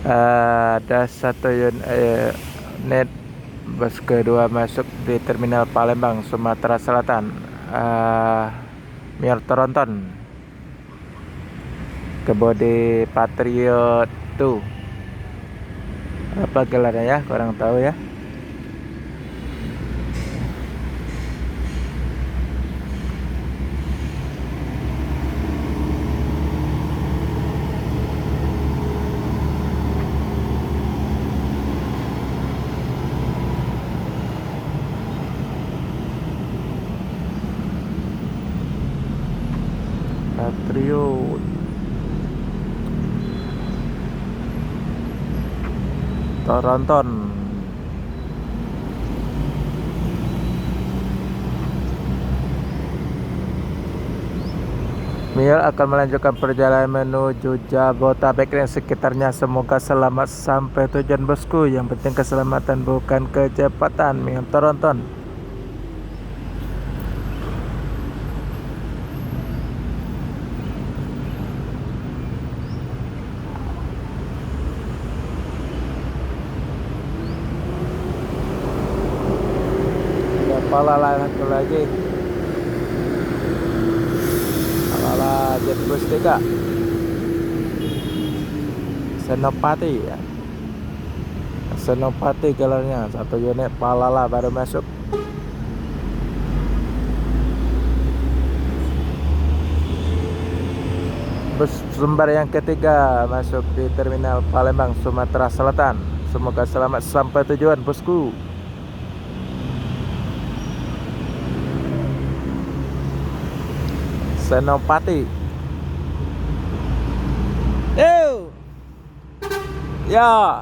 Ada satu unit bus kedua masuk di Terminal Palembang, Sumatera Selatan. Mior Toronton, kebodi Patriot 2. Apa gelarnya ya? Kurang tahu ya. Patriot. Toronton. Mior akan melanjutkan perjalanan menuju Jabodetabek dan sekitarnya. Semoga selamat sampai tujuan bosku. Yang penting keselamatan bukan kecepatan. Mior Toronton. Ada Palala satu lagi. Palala Jetbus 3. Senopati ya. Senopati gelarnya. Satu unit Palala baru masuk. Bus sumber yang ketiga masuk di Terminal Palembang, Sumatera Selatan. Semoga selamat sampai tujuan bosku. Senopati. Ya.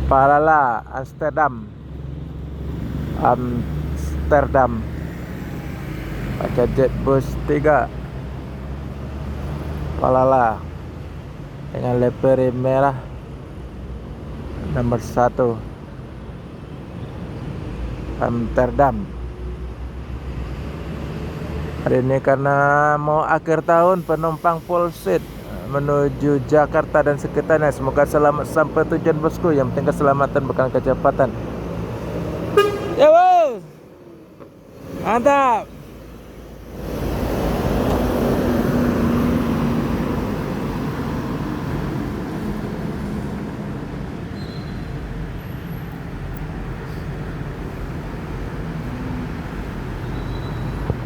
Palala Amsterdam. Pakai Jetbus 3. Palala dengan livery merah nomor 1 Amsterdam. Hari ini karena mau akhir tahun, penumpang full seat menuju Jakarta dan sekitarnya. Semoga selamat sampai tujuan bosku. Yang penting keselamatan bukan kecepatan. Ya bos, mantap.